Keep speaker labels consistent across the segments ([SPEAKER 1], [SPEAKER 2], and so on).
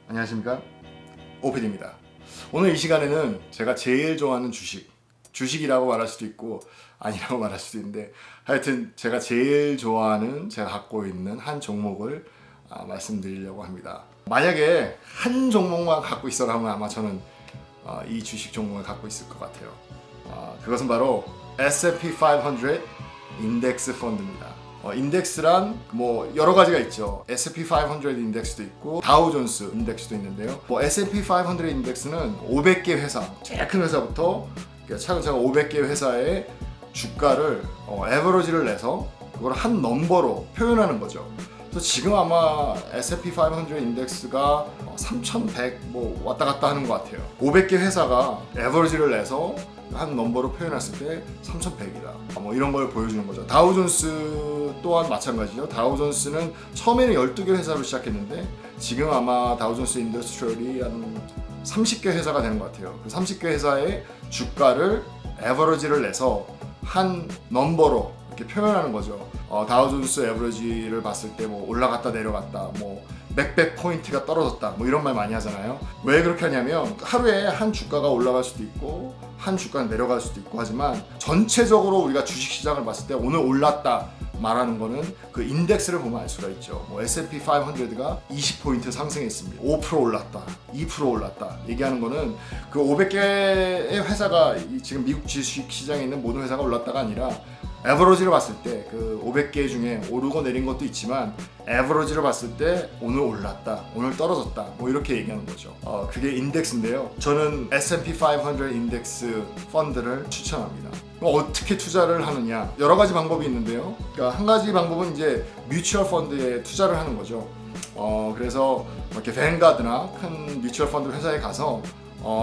[SPEAKER 1] 안녕하십니까, 오피디입니다. 오늘 이 시간에는 제가 제일 좋아하는 주식이라고 말할 수도 있고 아니라고 말할 수도 있는데, 하여튼 제가 제일 좋아하는, 제가 갖고 있는 한 종목을 말씀드리려고 합니다. 만약에 한 종목만 갖고 있어라면 아마 저는 이 주식 종목을 갖고 있을 것 같아요. 그것은 바로 S&P 500 인덱스 펀드입니다. 인덱스란 뭐 여러 가지가 있죠. S&P 500 인덱스도 있고 다우존스 인덱스도 있는데요. S&P 500 인덱스는 500개 회사, 제일 큰 회사부터 차근차근 500개 회사의 주가를 에버러지를 내서 그걸 한 넘버로 표현하는 거죠. 그래서 지금 아마 S&P 500 인덱스가 3100 뭐 왔다 갔다 하는 것 같아요. 500개 회사가 에버러지를 내서 한 넘버로 표현했을 때 3100이다 뭐 이런 걸 보여주는 거죠. 다우존스 또한 마찬가지죠. 다우존스는 처음에는 12개 회사로 시작했는데 지금 아마 다우존스 인더스트리얼이 한 30개 회사가 되는 것 같아요. 그 30개 회사의 주가를 에버러지를 내서 한 넘버로 이렇게 표현하는 거죠. 다우존스 에버러지를 봤을 때 뭐 올라갔다 내려갔다, 뭐 몇백 포인트가 떨어졌다, 뭐 이런 말 많이 하잖아요. 왜 그렇게 하냐면 하루에 한 주가가 올라갈 수도 있고 한 주가는 내려갈 수도 있고 하지만 전체적으로 우리가 주식시장을 봤을 때 오늘 올랐다 말하는 거는 그 인덱스를 보면 알 수가 있죠. 뭐 S&P 500가 20포인트 상승했습니다. 5% 올랐다, 2% 올랐다 얘기하는 거는 그 500개의 회사가 지금 미국 주식시장에 있는 모든 회사가 올랐다가 아니라 에버러지를 봤을 때 그 500개 중에 오르고 내린 것도 있지만 에버러지를 봤을 때 오늘 올랐다, 오늘 떨어졌다, 뭐 이렇게 얘기하는 거죠. 그게 인덱스인데요. 저는 S&P 500 인덱스 펀드를 추천합니다. 어떻게 투자를 하느냐, 여러 가지 방법이 있는데요. 그러니까 한 가지 방법은 이제 뮤추얼 펀드에 투자를 하는 거죠. 그래서 이렇게 밴가드나 큰 뮤추얼 펀드 회사에 가서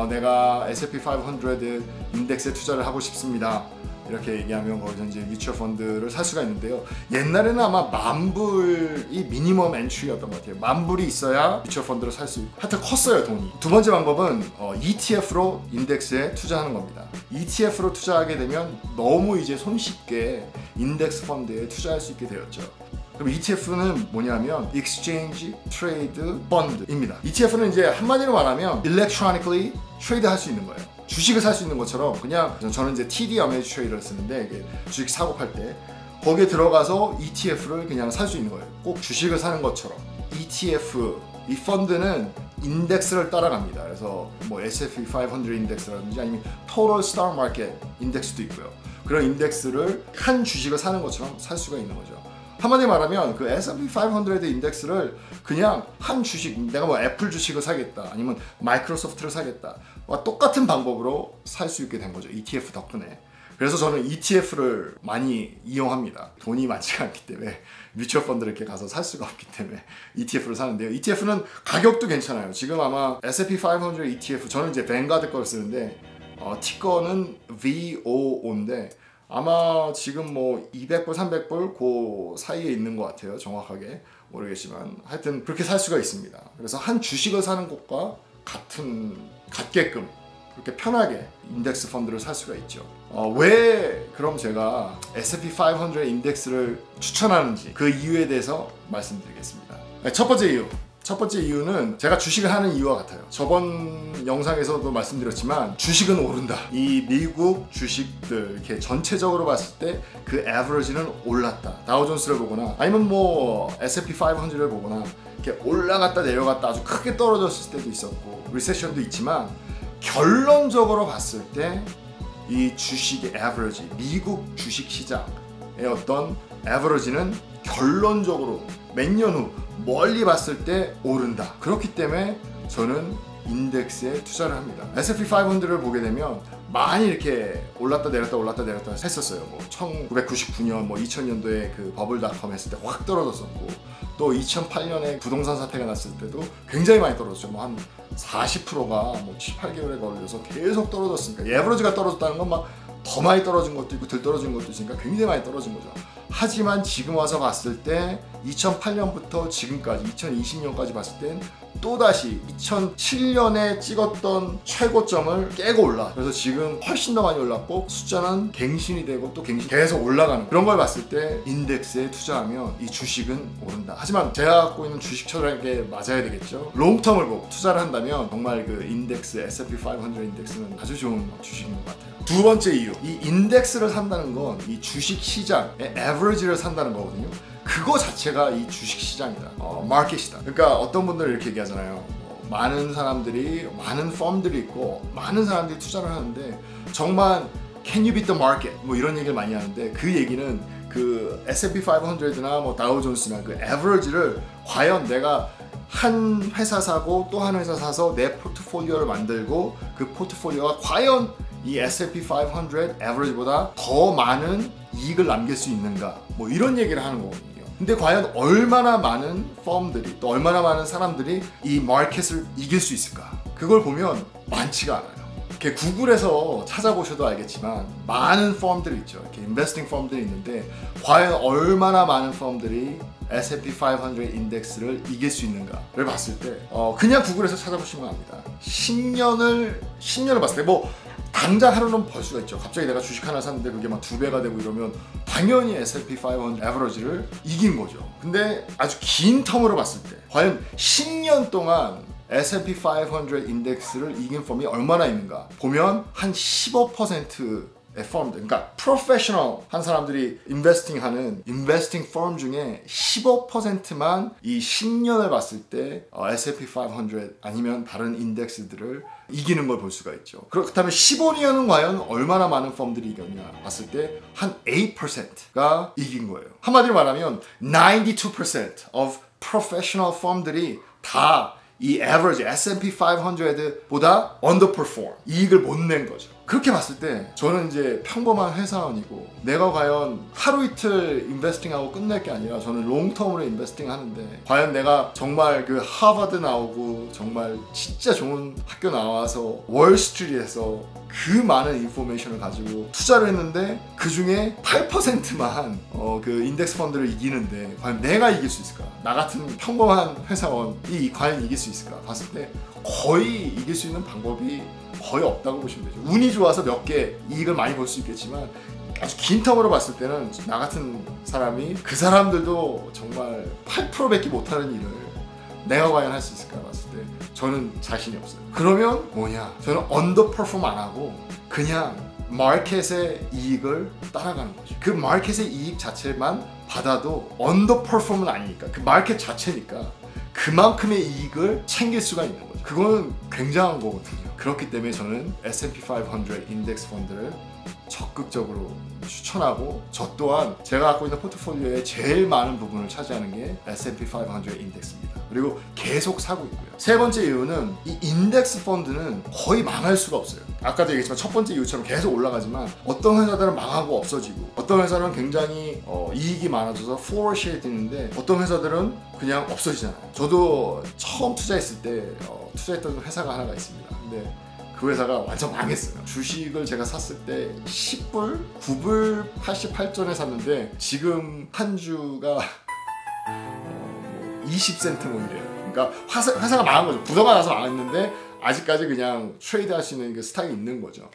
[SPEAKER 1] 내가 S&P 500 인덱스에 투자를 하고 싶습니다. 이렇게 얘기하면 거기서 이제 뮤추얼 펀드를 살 수가 있는데요. 옛날에는 아마 10,000불이 미니멈 엔트리였던 것 같아요. 10,000불이 있어야 뮤추얼 펀드를 살 수 있고, 하여튼 컸어요 돈이. 두 번째 방법은 ETF로 인덱스에 투자하는 겁니다. ETF로 투자하게 되면 너무 이제 손쉽게 인덱스 펀드에 투자할 수 있게 되었죠. 그럼 ETF는 뭐냐면 Exchange Trade Fund입니다. ETF는 이제 한마디로 말하면 Electronically 트레이드 할 수 있는 거예요. 주식을 살 수 있는 것처럼 그냥, 저는 이제 TD 어메이지 트레이더를 쓰는데 이게 주식 사고 팔 때 거기에 들어가서 ETF를 그냥 살 수 있는 거예요. 꼭 주식을 사는 것처럼. ETF 이 펀드는 인덱스를 따라갑니다. 그래서 뭐 S&P 500 인덱스라든지 아니면 Total Stock Market 인덱스도 있고요. 그런 인덱스를 한 주식을 사는 것처럼 살 수가 있는 거죠. 한마디 말하면 그 S&P 500 인덱스를 그냥 한 주식, 내가 뭐 애플 주식을 사겠다 아니면 마이크로소프트를 사겠다 똑같은 방법으로 살 수 있게 된 거죠. ETF 덕분에. 그래서 저는 ETF를 많이 이용합니다. 돈이 많지가 않기 때문에 뮤추얼 펀드를 이렇게 가서 살 수가 없기 때문에 ETF를 사는데요. ETF는 가격도 괜찮아요. 지금 아마 S&P 500 ETF, 저는 이제 밴가드 걸 쓰는데 티커는 VOO인데 아마 지금 뭐 200불, 300불 그 사이에 있는 것 같아요. 정확하게 모르겠지만 하여튼 그렇게 살 수가 있습니다. 그래서 한 주식을 사는 것과 같게끔 그렇게 편하게 인덱스 펀드를 살 수가 있죠. 왜 그럼 제가 S&P 500 인덱스를 추천하는지 그 이유에 대해서 말씀드리겠습니다. 첫 번째 이유는 제가 주식을 하는 이유와 같아요. 저번 영상에서도 말씀드렸지만 주식은 오른다. 이 미국 주식들 이렇게 전체적으로 봤을 때 그 에버리지는 올랐다. 다우존스를 보거나 아니면 뭐 S&P 500를 보거나 이렇게 올라갔다 내려갔다 아주 크게 떨어졌을 때도 있었고 리세션도 있지만 결론적으로 봤을 때 이 주식의 에버리지, 미국 주식 시장의 어떤 에버리지는 결론적으로 몇 년 후 멀리 봤을 때 오른다. 그렇기 때문에 저는 인덱스에 투자를 합니다. S&P 500을 보게 되면 많이 이렇게 올랐다 내렸다 했었어요. 뭐 1999년, 뭐 2000년도에 그 버블닷컴 했을 때 확 떨어졌었고, 또 2008년에 부동산 사태가 났을 때도 굉장히 많이 떨어졌죠. 뭐 한 40%가 뭐 7, 8개월에 걸려서 계속 떨어졌으니까, 에버러지가 떨어졌다는 건 막 더 많이 떨어진 것도 있고 덜 떨어진 것도 있으니까 굉장히 많이 떨어진 거죠. 하지만 지금 와서 봤을 때 2008년부터 지금까지 2020년까지 봤을 땐 또다시 2007년에 찍었던 최고점을 깨고 올라. 그래서 지금 훨씬 더 많이 올랐고 숫자는 갱신이 되고 또 갱신 계속 올라가는 그런 걸 봤을 때 인덱스에 투자하면 이 주식은 오른다. 하지만 제가 갖고 있는 주식처럼 게 맞아야 되겠죠. 롱텀을 보고 투자를 한다면 정말 그 인덱스 S&P 500 인덱스는 아주 좋은 주식인 것 같아요. 두 번째 이유, 이 인덱스를 산다는 건 이 주식 시장의 에버리지를 산다는 거거든요. 그거 자체가 이 주식 시장이다. 마켓이다. 그러니까 어떤 분들은 이렇게 얘기하잖아요. 많은 사람들이, 많은 펌들이 있고 많은 사람들이 투자를 하는데 정말 can you beat the market? 뭐 이런 얘기를 많이 하는데 그 얘기는 그 S&P 500나 뭐 다우존스나 그 에버리지를 과연 내가 한 회사 사고 또 한 회사 사서 내 포트폴리오를 만들고 그 포트폴리오가 과연 이 S&P 500 에버리지보다 더 많은 이익을 남길 수 있는가, 뭐 이런 얘기를 하는 거거든요. 근데 과연 얼마나 많은 펌들이 또 얼마나 많은 사람들이 이 마켓을 이길 수 있을까? 그걸 보면 많지가 않아요. 이렇게 구글에서 찾아보셔도 알겠지만 많은 펌들이 있죠. 이렇게 인베스팅 펌들이 있는데 과연 얼마나 많은 펌들이 S&P 500 인덱스를 이길 수 있는가를 봤을 때 그냥 구글에서 찾아보시면 합니다. 10년을 봤을 때 뭐 당장 하루는 벌 수가 있죠. 갑자기 내가 주식 하나 샀는데 그게 막 2배가 되고 이러면 당연히 S&P 500 에버리지를 이긴 거죠. 근데 아주 긴 텀으로 봤을 때 과연 10년 동안 S&P 500 인덱스를 이긴 펌이 얼마나 있는가 보면 한 15%의 펌들, 그러니까 프로페셔널 한 사람들이 인베스팅하는 인베스팅 펌 중에 15%만 이 10년을 봤을 때 S&P 500 아니면 다른 인덱스들을 이기는 걸 볼 수가 있죠. 그렇다면 15년은 과연 얼마나 많은 펌들이 이겼냐 봤을 때 한 8%가 이긴 거예요. 한마디로 말하면 92% of professional 펌들이 다 이 average S&P 500보다 underperform, 이익을 못 낸 거죠. 그렇게 봤을 때 저는 이제 평범한 회사원이고 내가 과연 하루 이틀 인베스팅하고 끝낼 게 아니라 저는 롱텀으로 인베스팅 하는데 과연 내가 정말 그 하버드 나오고 정말 진짜 좋은 학교 나와서 월스트리트에서 그 많은 인포메이션을 가지고 투자를 했는데 그 중에 8%만 그 인덱스 펀드를 이기는데 과연 내가 이길 수 있을까? 나 같은 평범한 회사원이 과연 이길 수 있을까? 봤을 때 거의 이길 수 있는 방법이 거의 없다고 보시면 되죠. 운이 좋아서 몇 개 이익을 많이 볼 수 있겠지만 아주 긴 텀으로 봤을 때는 나 같은 사람이 그 사람들도 정말 8%밖에 못하는 일을 내가 과연 할 수 있을까 봤을 때 저는 자신이 없어요. 그러면 뭐냐? 저는 언더퍼폼 안 하고 그냥 마켓의 이익을 따라가는 거죠. 그 마켓의 이익 자체만 받아도 언더퍼폼은 아니니까 그 마켓 자체니까 그만큼의 이익을 챙길 수가 있는 거죠. 그거는 굉장한 거거든요. 그렇기 때문에 저는 S&P 500 인덱스 펀드를 적극적으로 추천하고 저 또한 제가 갖고 있는 포트폴리오의 제일 많은 부분을 차지하는 게 S&P 500 인덱스입니다. 그리고 계속 사고 있고요. 세 번째 이유는 이 인덱스 펀드는 거의 망할 수가 없어요. 아까도 얘기했지만 첫 번째 이유처럼 계속 올라가지만 어떤 회사들은 망하고 없어지고 어떤 회사는 굉장히 이익이 많아져서 플로어 쉐이 되는데 어떤 회사들은 그냥 없어지잖아요. 저도 처음 투자했을 때 투자했던 회사가 하나가 있습니다. 근데 그 회사가 완전 망했어요. 주식을 제가 샀을 때 10불, 9불 88전에 샀는데 지금 한 주가 20센트 뭐 이래요. 그러니까 회사가 망한 거죠. 부도가 나서 망했는데 아직까지 그냥 트레이드 할 수 있는 그 스타일이 있는 거죠.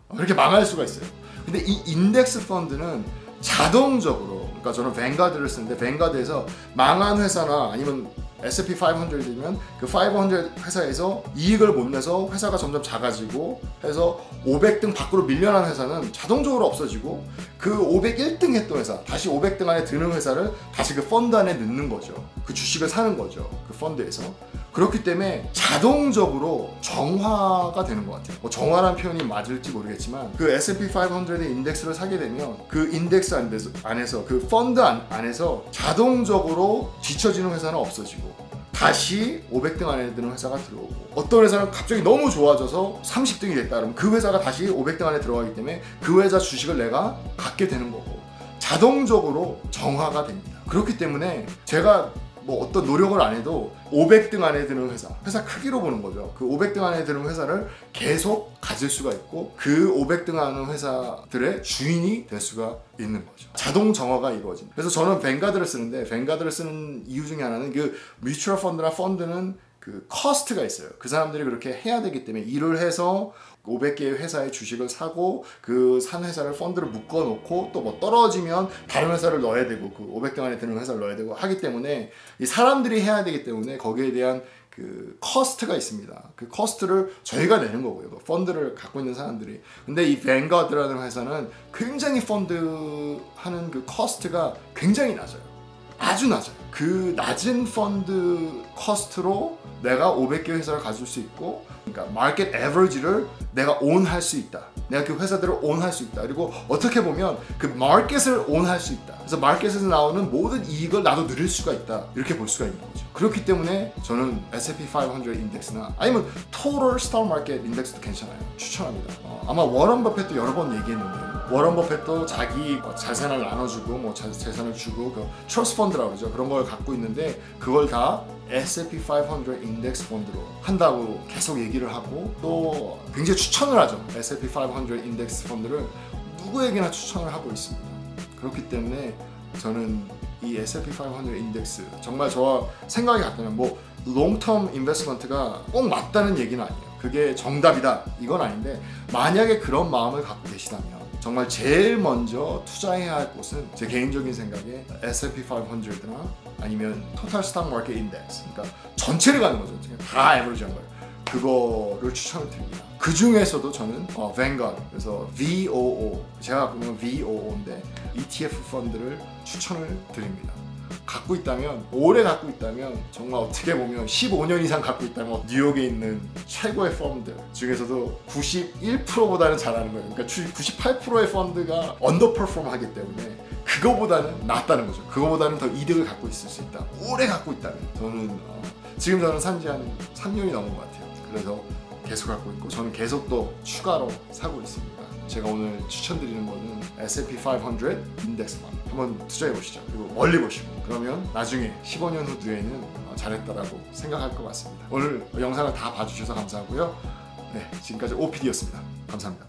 [SPEAKER 1] 그렇게 망할 수가 있어요. 근데 이 인덱스 펀드는 자동적으로, 그러니까 저는 뱅가드를 쓰는데 뱅가드에서 망한 회사나 아니면 S&P 500이면 그 500 회사에서 이익을 못 내서 회사가 점점 작아지고 해서 500등 밖으로 밀려난 회사는 자동적으로 없어지고 그 501등 했던 회사, 다시 500등 안에 드는 회사를 다시 그 펀드 안에 넣는 거죠. 그 주식을 사는 거죠. 그 펀드에서. 그렇기 때문에 자동적으로 정화가 되는 것 같아요. 뭐 정화라는 표현이 맞을지 모르겠지만 그 S&P 500의 인덱스를 사게 되면 그 인덱스 안에서 그 펀드 안에서 자동적으로 뒤처지는 회사는 없어지고 다시 500등 안에 드는 회사가 들어오고 어떤 회사는 갑자기 너무 좋아져서 30등이 됐다 그러면 그 회사가 다시 500등 안에 들어가기 때문에 그 회사 주식을 내가 갖게 되는 거고 자동적으로 정화가 됩니다. 그렇기 때문에 제가 뭐 어떤 노력을 안 해도 500등 안에 드는 회사 크기로 보는 거죠. 그 500등 안에 드는 회사를 계속 가질 수가 있고 그 500등 하는 회사들의 주인이 될 수가 있는 거죠. 자동 정화가 이루어진다. 그래서 저는 뱅가드를 쓰는데 뱅가드를 쓰는 이유 중에 하나는 그 뮤추얼 펀드나 펀드는 그 커스트가 있어요. 그 사람들이 그렇게 해야 되기 때문에 일을 해서 500개의 회사의 주식을 사고 그 산 회사를 펀드를 묶어 놓고 또 뭐 떨어지면 다른 회사를 넣어야 되고 그 500등 안에 드는 회사를 넣어야 되고 하기 때문에 이 사람들이 해야 되기 때문에 거기에 대한 그 커스트가 있습니다. 그 커스트를 저희가 내는 거고요. 그 펀드를 갖고 있는 사람들이. 근데 이 뱅가드라는 회사는 굉장히 펀드 하는 그 커스트가 굉장히 낮아요. 아주 낮아요. 그 낮은 펀드 커스트로 내가 500개 회사를 가질 수 있고, 그러니까 마켓 에버리지를 내가 온할 수 있다. 내가 그 회사들을 온할 수 있다. 그리고 어떻게 보면 그 마켓을 온할 수 있다. 그래서 마켓에서 나오는 모든 이익을 나도 누릴 수가 있다. 이렇게 볼 수가 있는 거죠. 그렇기 때문에 저는 S&P 500 인덱스나 아니면 Total Stock Market 인덱스도 괜찮아요. 추천합니다. 아마 워런 버핏도 여러 번 얘기했는데 워런 버핏도 자기 자산을 나눠주고 뭐 재산을 주고 그 트러스트 펀드라고 그러죠. 그런 걸 갖고 있는데 그걸 다 S&P 500 인덱스 펀드로 한다고 계속 얘기를 하고 또 굉장히 추천을 하죠. S&P 500 인덱스 펀드를 누구에게나 추천을 하고 있습니다. 그렇기 때문에 저는 이 S&P 500 인덱스 정말 저와 생각이 같다면 뭐 롱텀 인베스트먼트가 꼭 맞다는 얘기는 아니에요. 그게 정답이다 이건 아닌데 만약에 그런 마음을 갖고 계시다면 정말 제일 먼저 투자해야 할 곳은 제 개인적인 생각에 S&P 500나 아니면 토탈 스탁 마켓 인덱스, 그러니까 전체를 가는 거죠. 다 에버리지한 거예요. 그거를 추천을 드립니다. 그 중에서도 저는 Vanguard, 그래서 VOO, 제가 갖고 있는 VOO인데 ETF 펀드를 추천을 드립니다. 갖고 있다면, 오래 갖고 있다면, 정말 어떻게 보면 15년 이상 갖고 있다면 뉴욕에 있는 최고의 펀드 중에서도 91%보다는 잘하는 거예요. 그러니까 98%의 펀드가 언더퍼폼 하기 때문에 그거보다는 낫다는 거죠. 그거보다는 더 이득을 갖고 있을 수 있다. 오래 갖고 있다면. 지금 저는 산지 한 3년이 넘은 것 같아요. 그래서 계속 갖고 있고 저는 계속 또 추가로 사고 있습니다. 제가 오늘 추천드리는 거는 S&P 500 인덱스 펀드 한번 투자해 보시죠. 그리고 멀리 보시고 그러면 나중에 15년 후 뒤에는 잘했다라고 생각할 것 같습니다. 오늘 영상을 다 봐주셔서 감사하고요. 네, 지금까지 OPD였습니다. 감사합니다.